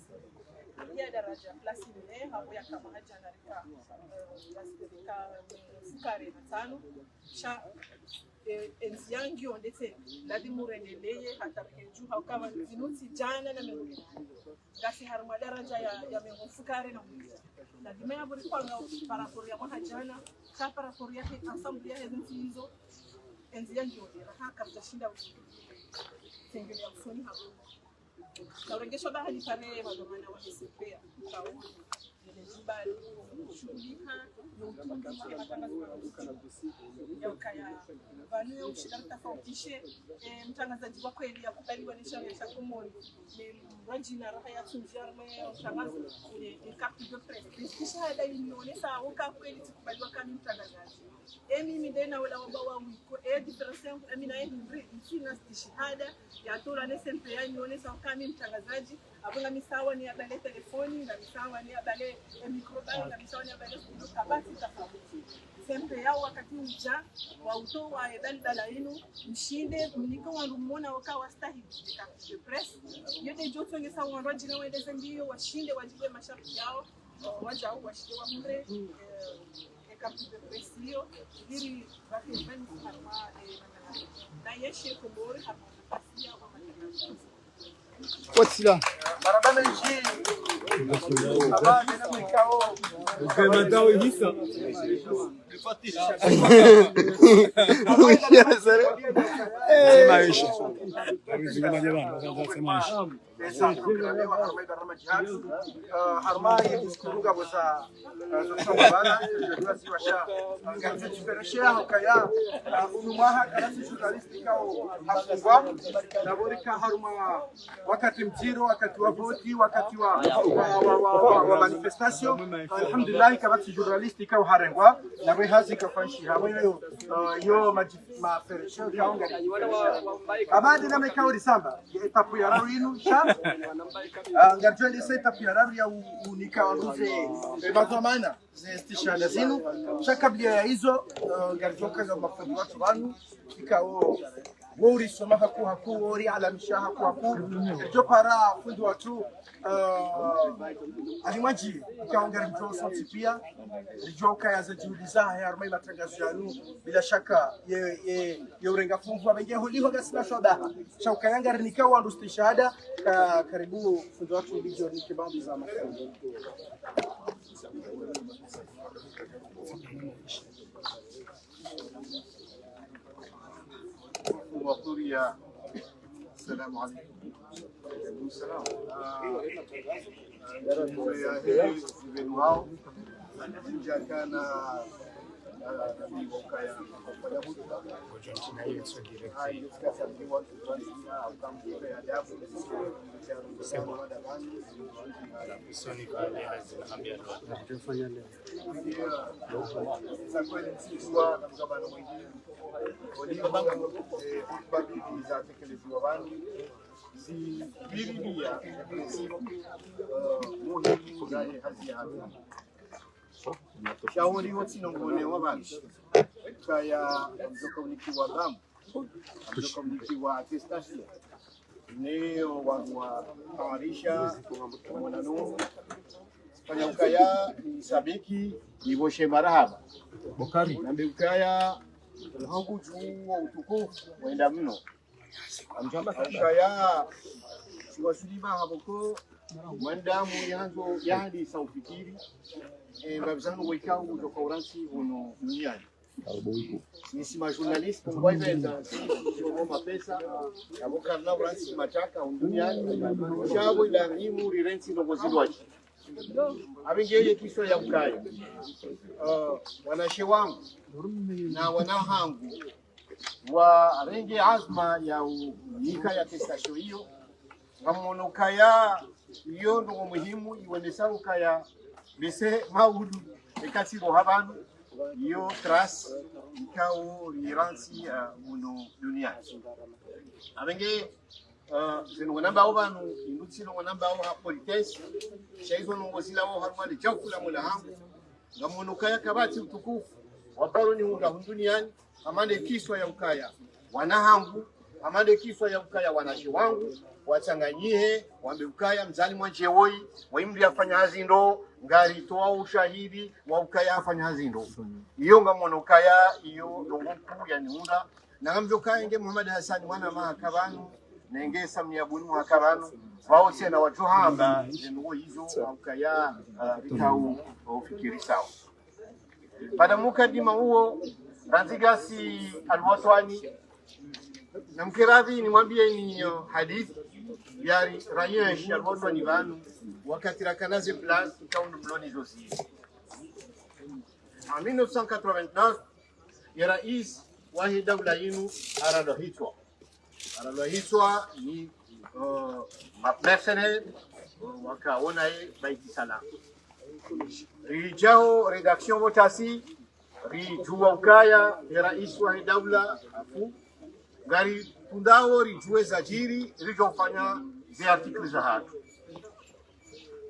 ya daraja plus ile hapo ya kama hajana rika fukare matano sha enziangi ondete ladi murendeleye hata kenju hakama zinuti jana na mengine ngasi harma daraja ya mengufukare na mweja na dimea buri kwa paraporia mwa jana ka paraporia he assembly ya hizo enziangi ondete haka mtashinda sengeli ya usoni hapo na urengesho bahali pale madhamana wa SPA kwa jibali shughulika na utunzi wa matangazo ya ukaya vanu ya ushida tofautishe mtangazaji wa kweli ya kubaliwa ni sharia ya komoni ni rajina raha ya tunjarme mtangazo ni carte de presse kisha hada inaonyesha uka kweli kubaliwa kama mtangazaji mimi ndena wala wabao wiko difference yangu mimi na yeye sina shahada ya tola na SPA inaonyesha kama mtangazaji abunga misawa ni abale telefoni na misawa ni abale mikrobali na misawa ni abale kabati tofauti sembe yao wakati uja wa uto wa dala yenu mshinde mniko wanumona wakawa stahili de press yode joto ngesa wanroji na wendeze mbio washinde wajibe masharti yao waja au washinde wa mure kapite press hiyo ili wakifanya kama na yeshe komori hapo pasia kwa matangazo. What's that? Barabara nchi. Abana na mikao. Ukemadawa hisa. Maisha. Harma yiskuruga bosa zosabana jozi washa ngati chifereshea hokaya unumaha kanasi journalistika hafungwa na borika harma wakati mjiro wakati wa voti wakati wa manifestation alhamdulillah kabati journalistika harengwa na wehazi kafanshi haweyo yo mafereshea kaonga abandi na mekao risamba etapu ya ruinu sha ngarjoni sasa etapu ya raru ya unika waluze mazamana zestishana zinu shakablia ya hizo ngarjoka za mafundi watu wanu ikao wori soma haku wori ala misha haku jopara fundi watu alimaji ikaongera mtoto sauti pia joka ya zajiuliza ya armai matangazo yanu bila shaka ye urenga fungu abenge holiho gasina shoda shauka yanga nikawa ndo stishada karibu fundi watu video ni kibambi za mafundi وقرية السلام عليكم. السلام. كان shauri wote nongone wabantu kaya mzokomniki wa damu mzokomniki wa attestation neo wa tawarisha mwanano fanya ukaya ni sabiki nivoshe marahaba bokari nambe ukaya hangu juu utukufu wenda mno amjamba kaya siwasiliba haboko mandamu yanzo yadi saufikiri babzangu wikao kutoka uransi uno duniani nisi majournalist kwa hivyo sio pesa aboka na uransi mataka duniani shabo ila nimu rirensi no gozilwaji abingeye kisho ya ukaya wanashe wangu na wanahangu wa renge azma ya unika ya testasho hiyo ngamono kaya iyo ndo muhimu iwonesa ukaya bise maudu ekatiro habanu iyo tras ikao riransi uno dunia abenge zeno namba obanu inutsino namba o polites shaizo no wosila o harmali chakula mula hangu ngamono kaya kabati utukufu waparo ni hunda duniani amande kiswa ya ukaya wanahangu amande kiswa ya ukaya wanashi wangu wachanganyie wambe ukaya mzali mwanje woi waimri afanya hazindo ngari toa ushahidi wa ukaya afanya hazindo iyo ngamono ukaya iyo longoku ya niunda na ngambe ukaya nge Muhammad Hassan wana mahakabanu nenge samia bunu mahakabanu wao tena wajohamba ndio hizo ukaya rikau ufikiri sawa baada mukadima huo Ranzigasi alwatwani na mkiradhi nimwambie ni hadithi ya Rayesh alwatwani banu wakati rakanaze plan ikaundu bloni zosi en 1989 ya rais wa dawla yinu aralohitwa ni mercenaire wakaona baiti sala rijao redaction votasi rijua ukaya ya rais wa dawla afu gari tundao rijue zajiri rijofanya zi artikli za hatu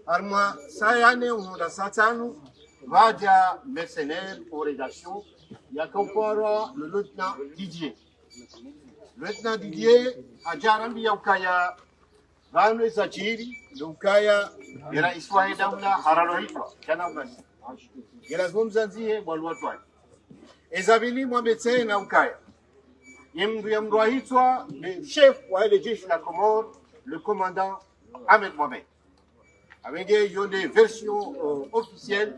arma sayane unoda satanu Vadia mercenaire aux rédactions, il y a encore le lieutenant Didier. Le lieutenant Didier a Jarambi Yaukaya, Vamle Sachiri, Yaukaya, il a Iswaï Daoula, Haraloïtwa, Kanabas. Il a Zomzanzi, Walwatwa. Et Zavili Mohamed Naukaya. Yamroïtwa, le chef de jeshi la Comore, le commandant Ahmed Mohamed. Avec des versions officielles,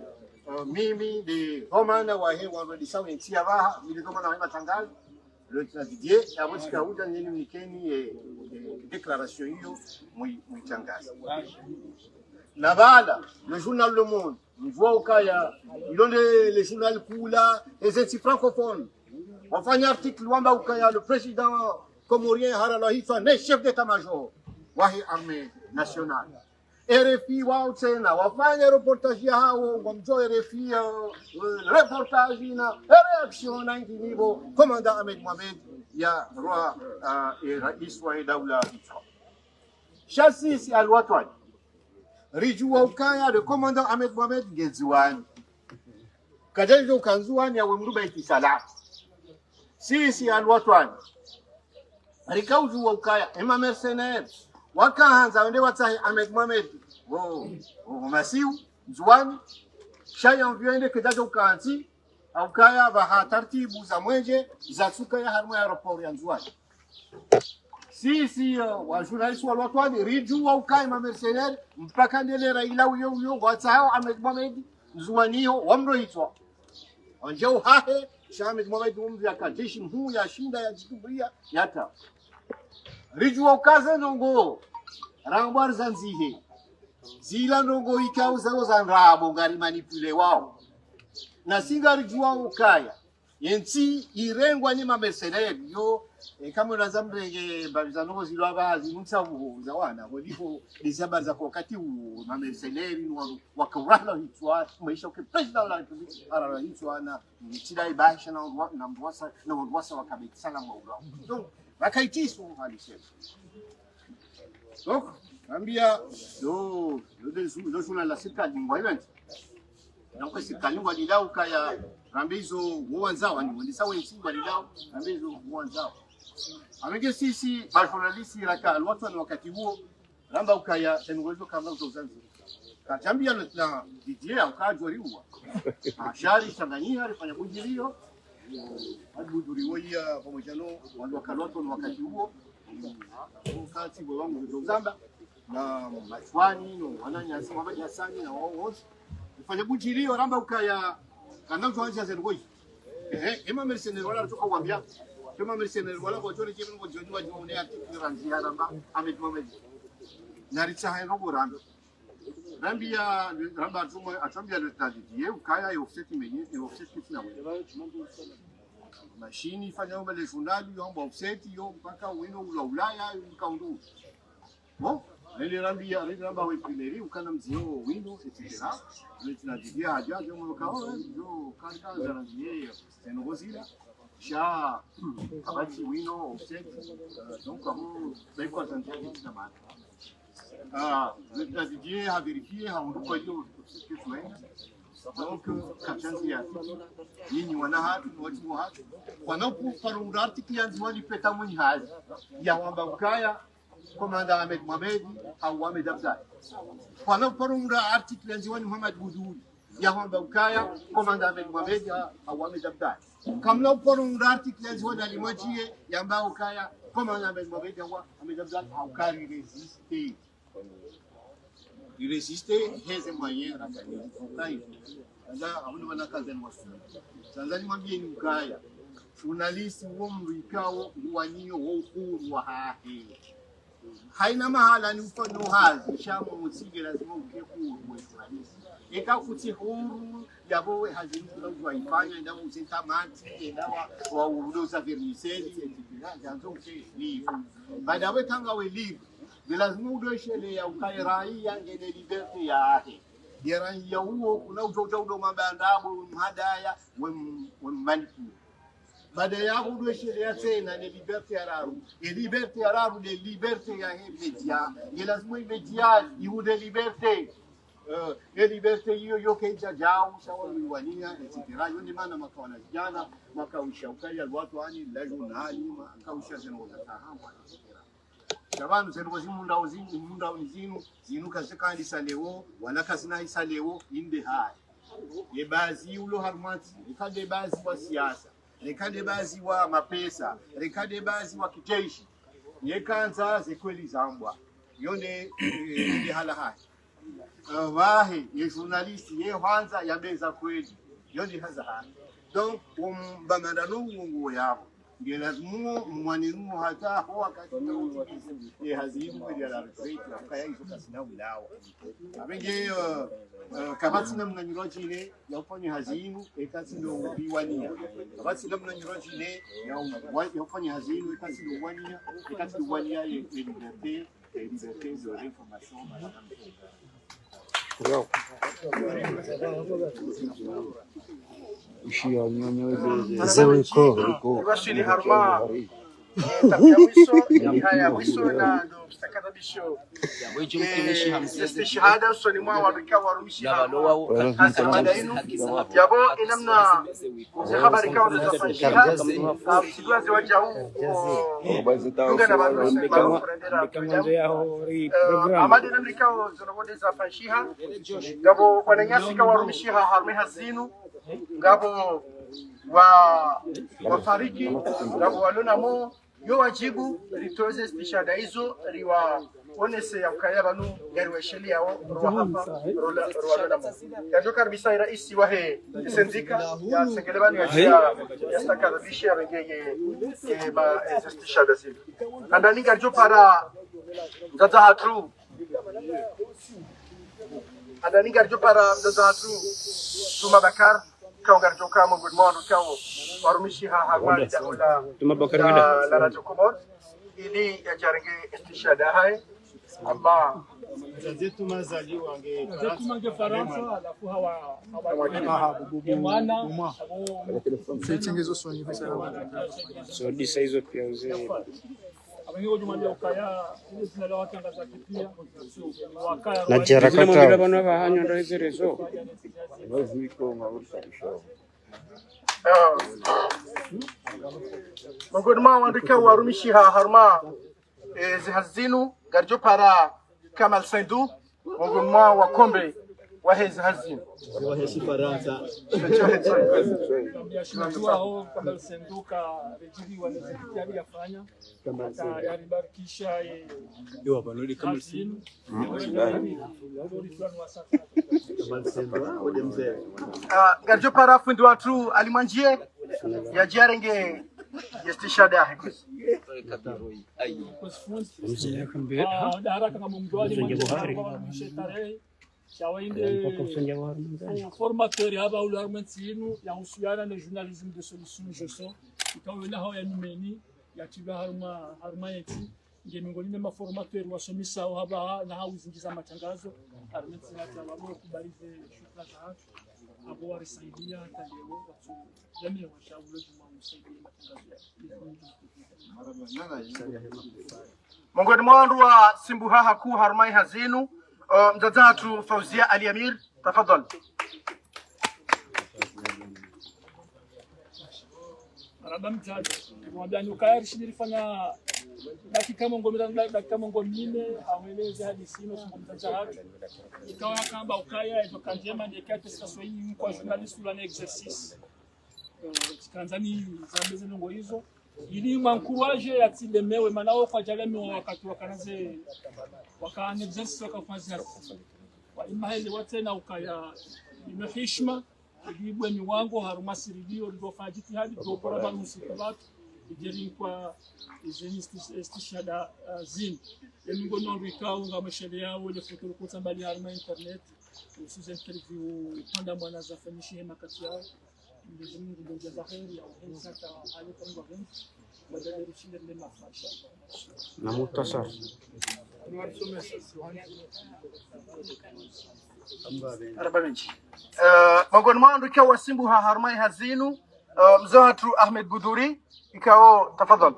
Mimi, des Romana, Wahe, Wabadissa, et Tiava, il est comme un Matangal, le Didier, et à votre cas, dans les Nikeni et déclarations, Mouitangas. Naval, le journal Le Monde, il voit au Kaya, il a les journaux Kula, les études francophones. On fait un article, Wamba Ukaya, le président comorien Haraloïfa, n'est chef d'état-major, Wahe Armée nationale. RFI Wautena, wafanya reportage hao ngomjo RFI reportage na reaction na nginibo commandant Ahmed Mohamed ya roi rais wa daula hicho chassis alwatwani rijua ukaya le commandant Ahmed Mohamed ngeziwani kajenjo kanzuani ya wemruba itisala sisi alwatwani rikaujua ukaya ema mercenaires wakaanza wende watahi Ahmed Mohamed masiu nzuani shaya mvyende kedajo kanti au kaya baha taratibu za mwenje za suka ya harmo ya aeroport ya nzuani sisi wa journalist wa lwatwani riju wa ukaya ma mercenaire mpaka ndele Raila uyo watao Ahmed Mohamed nzuaniyo wamroitwa onjeo hahe sha Ahmed Mohamed umvya kajeshi mhu ya shinda ya jituburia yata riju wa ukaze nongo rangbar zanzihe zila nongo ikao zao za nrabo ngari manipule wao na singari jua ukaya yenti irengwa ni mamercenaire yo kama unazamrege babizano zilo abazi mutsavu za wana walipo disaba za wakati u mamercenaire wakurala hitwa maisha kwa president la republique ara hitwa na chidai basha na mwasa wakabiti sana mwao donc wakaitiswa halisema. Donc, Gambia, le journal la serikali ngwailanzi. Donc serikali ngwadilao kaya rambizo uwanzao ni ndisa wensi ngwadilao rambizo uwanzao. Amenge sisi ba journalisti raka watu ni wakati huo ramba ukaya tengozo kama uzanzi. Kachambia na Didier ukajwa riwa. Ashari Tanganyika alifanya kujilio. Aduduriwa ya pamoja no watu ni wakati huo. Wakati wangu Zamba na Matwani no wananyasi mabadi Hasani na wao wote ifanye bujilio ramba ukaya kana tuanze zergoi ema mercenaire wala kutoka kuambia kama mercenaire wala kwa chole chini ngojo wa jione article ranzia ramba Ahmed Mohamed na richa hayo ramba rambia ramba tumo atambia le tadie ukaya yo offset menye yo offset kitina machine ifanya omba le journal yomba offset yo mpaka wino ula Ulaya ukaundu bon ele ramba wa primeri ukana mzio wino etc le tunajidia haja yo mkao yo kaka za rangie tenogozila sha abati wino offset donc comme beko atante kitina mata le tunajidia ha vérifier ha nduko hiyo offset kitu donc kapshanzi ya nyinyi wanahatu watu wahatu wanapofarunga article yanzi wali peta mwenye hazi ya wamba ukaya komanda Ahmed Mohamed au Ahmed Abdal wanapofarunga article yanzi wali Muhammad Buduri ya wamba ukaya komanda Ahmed Mohamed au Ahmed Abdal kamla farunga article yanzi wali alimwachie ya wamba ukaya komanda Ahmed Mohamed au Ahmed Abdal au kari resiste. Il résistait, les moyens rakani. Sasa abuni wanakaza ni wasu. Sasa ni mwambie ni ukaya. Journalist womru ikao uwanio wa uhuru wa haki. Haina mahala ni mfano hazi shamu musige lazima ukekuru wa journalist. Eka kuti huru yabo hazi mtu ifanya ndio uzita manti ndio wa urudoza vermiseli etc. Janzo ke ni. Baada we tanga we live de lazima udoshe ya ukaya raia ngene liberty ya haki. Yeran ya huo kuna utoto mambo ya ndabu mhadaya wemmanipu. Baada ya udoshe ya tena ni liberty ya raru. E liberty ya raru de liberty ya media. Ni lazima media iude liberty. liberté hiyo keja jao sawa liwania etc. Yondi maana makawana vijana makawisha ukaya watu ani la journali makawisha zeno za tahamba etc. Shabanu zeno zimunda uzini munda uzinu zinuka sekandi saleo wala kasina isaleo inde hai yebazi ulo harmati ikade bazi wa siasa rekade bazi wa mapesa rekade bazi wa kijeshi yekanza zekweli zambwa yonde inde hala hai wahe ye journaliste ye hanza yabeza kweli yonde haza hai donc bamandano ngo yabo ngelazimu mwaninu hata ho wakati ye hazimu kwa la retraite akaya hizo kasina ulawa abenge kabati namna nyirojine yafanya hazinu ekati ndo biwania kabati namna nyirojine yafanya hazinu ekati ndo wania ekati ndo wania ye liberté de l'information Washili harma tabia mwisho ni haya mwisho na ndo mstakabisho shahada usoni mwa wabika warumishi hasa mada inu jabo inamna habari kama za fashia siduazi wajau ngana amadi namlikao zonobode za fashia gabo wananyasi ka warumishi harme hazinu ngabo wafariki ngabo walona mo yo wajibu ritoze stishada hizo riwa onese ya ukaya banu gari wesheli yao roha hapa rola mo yajo karbisa rais wahe senzika ya sengelebani ya stakadhishi ya rengeye ba stishada zile andani garjo para dada hatru andani garjo para dada hatru Tuma Bakar kau garjo kama good morning kau warumishi hagwali dahula la radio Komor ili ya jarenge istishada hai amma zetu mazaliwa wange Faransa alafu hawa mwana Setingezo soni kwa so disa hizo pia uzee abangiwe jumali ukaya ile zinala watangaza kipia wakaya na jarakata bana bahanyo ndo izirezo Mangudma wandika warumishi harma zihazinu garjo para Kamal Saindu mangudma wa kombe wa hazinu waheshi Faransa biashara hao Kamal Saindu ka rejili wanazikijali yafanya kama yalibarikisha yo banoli Kamal Saindu garjo para fundi watu alimanjie ya jarenge yestishada heko mzee akambia haraka kama mjwali mshetare shawainde formateur haba ularmentinu ya usuana na journalisme de solution jeso ikawela hao ya numeni ya tiba harma yeti nge miongoni mwa formateur wasomisa haba na hao zingiza matangazo armentinu ya wao kubalize shukrani zao abo warisaidia hata leo watu jamii washauri msaidie matangazo mongoni mwandu wa simbuha haku harmai hazinu mdadatu Fauzia Ali Amir tafadhali araba mtaji mwambia ni ukayari nilifanya dakika mongo mine haweleze hadithi ino kumtaja hatu ikawa kamba ukaya itoka njema ndekate sasa hii kwa journalist la exercice Tanzania zambeze ngo hizo ili mwankuraje yatilemewe manao kwa jalemi wakati wakanaze wakane exercice wakafanya kwa imahele watena ukaya imeheshima ibwe miwango harumasi redio iliyofanya jitihadi kwa baba msikabatu ijeri kwa istishada zin emingo no vikao ngamashele yao ile foto kutambali haruma internet usize interview panda mwana za fanishi hema kati yao ndio jaza kheri au hensa ta hali kwa ngeni badala rushinde le mafasha na mutasar arabanchi mongoni mwandu kwa wasimbu harmai hazinu mzatu Ahmed Buduri ikao tafadhali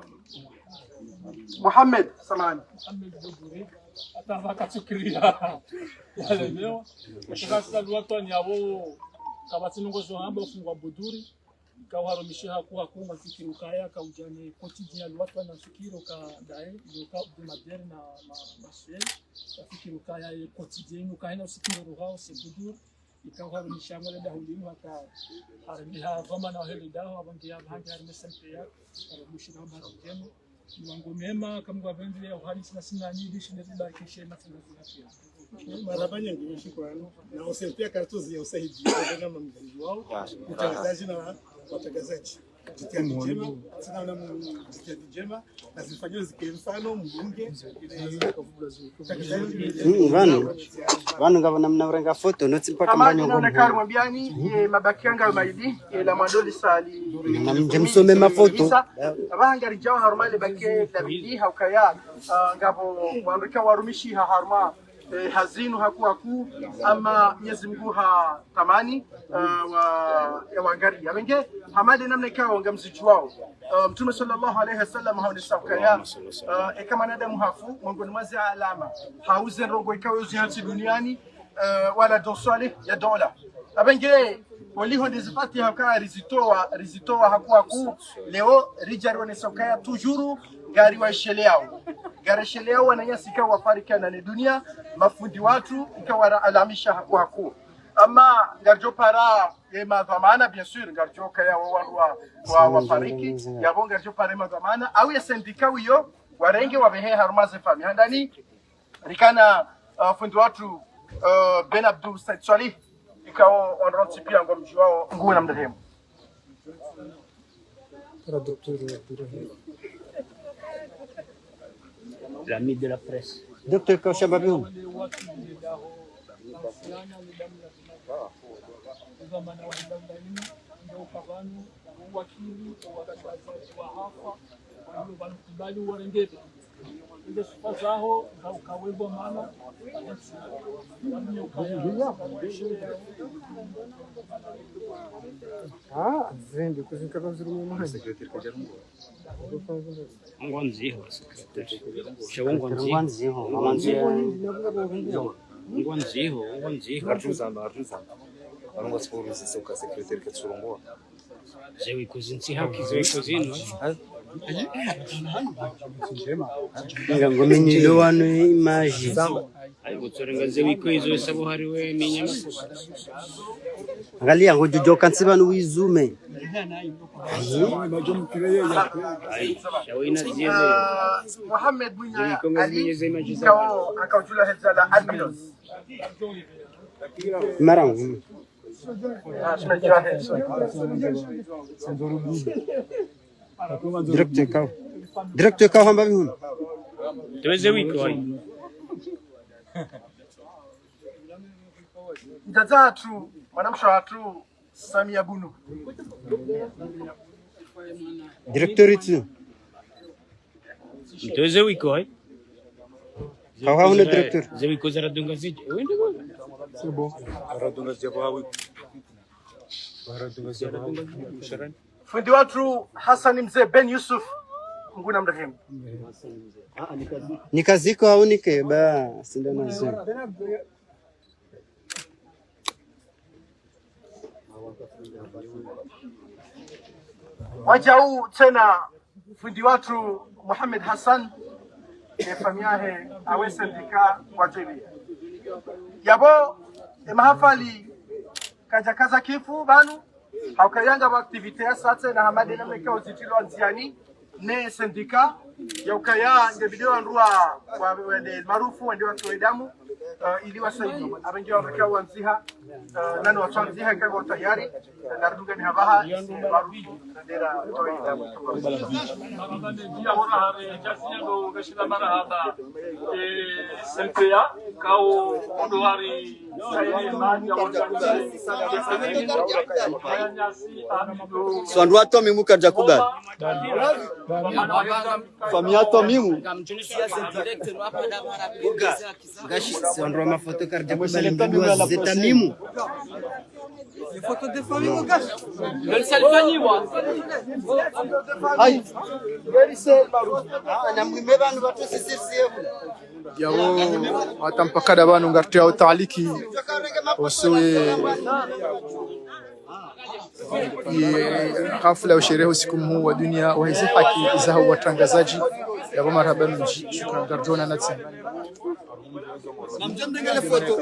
Muhammad Samani Ahmed Buduri atava katukiria yalemewa sasa watu nyabo kabatinongozo hamba ufungwa buduri kawarumisha hakuwa kunga fikiru kaya ka ujane quotidien watu wanafikiri ka dae yoka de madere na masel fikiru kaya quotidien kaina usikiru roho se buduri ikawarumisha ngole da hulimu hata arbiha vama na hele dawa abangia bahanga armesempea arumishina barujemo Mungu mema kama wapendele ya uhali sina nyingi shinda kisha mafunzo yake. Marabanya ndio shukrani. Na usipia kartuzi ya usaidizi kwa mzee wao. Utangazaji na watangazaji. Jitihadi njema, sana na jitihadi njema na zifanywe zikemfano mbunge Vanu ngavana mnarenga foto noti mpaka kama inaonekana mwambiani mabaki yanga maidi la mandoli sali msome mafoto abanga rijao harumale bake Davidi haukaya ngabo wanrika warumishi haruma hazinu haku ama Mwenyezi Mungu ha tamani ya wangari abenge hamade namna ikawa ngamziji wao Mtume sallallahu alayhi wasallam haonisakaya kama nadamu hafu Mungu ni alama hauze rongo ikawa uzihansi duniani wala dosale ya dola abenge waliho ndizipati hakaya rizitoa haku leo rijari wanisakaya tujuru gari wa sheleao gari sheleao wananyasika wafarika na dunia mafundi watu ikawa alamisha haku ama ngarjo para yema dhamana bien sûr ngarjo kaya wa wafariki yabo ngarjo para yema dhamana au ya sindika wiyo warenge wabehe harumaze fami handani rikana fundi watu Ben Abdul Said Salih ikao onronti pia ngomji wao nguwe na mdehemu l'ami de la presse. Dr. Kaushababiu. Zende kuzinkaka ziri mu mahanga. Ngwanziho secretary. Ngwanziho. Ngwanziho. Arjuzana. Barangwa sifuruzi soka secretary ketsurongwa. Zewi kuzinsi haki zewi kuzino. Ngomenyelo wano image. Ai gutsorenga zewi kwizo sabo hariwe minyama. Angalia ngojojo kansiba nuizume. Mohamed Munya Ali kao akaujula hezala Albinos Marang. Directeur kao hamba bihun. Tuweze wiki wai. Ndazatu mwanamsha watu Samia Bunu. Directeur itu. Tuweze wiki wai. Kao hauna directeur. Zewi ko zara dunga ziji. Wende go. C'est bon. Aradunga jabawi. Aradunga jabawi. Sharan. Fundi watu Hassan Mzee Ben Yusuf nguna mrehemu. Nikaziko au nike ba sindana zuri. Wajau tena fundi watu Muhammad Hassan familia awese ndika kwa jeli yabo mahafali kaza kifu banu haukayanga ba activite ya sasa na hamadi na meka uzitilo anziani ne sindika ya ukaya ngebidio ndua wa maarufu ndio watu damu ili wasaidi abengi wameka wanziha nani watanziha kwa tayari na ruduga ni habaha maarufu ndera damu dia hora hare jasinya do gashina marahaba sempea kao ondoari Swandu watu mimuka jakuba. Famia to mimu. Gashi swandu mafoto karjakuba ndio zeta mimu. Foto de famille gashi. Ndio salifanywa. Ai. Gari se maru. Na mwimeba ndo watu sisi sisi. yao watampakada banu ngartia utaliki wasoe hafla ya sherehe usiku huu wa dunia wa hizi haki za watangazaji ya marhaba mji. Shukran garjona natsi namjamdengele foto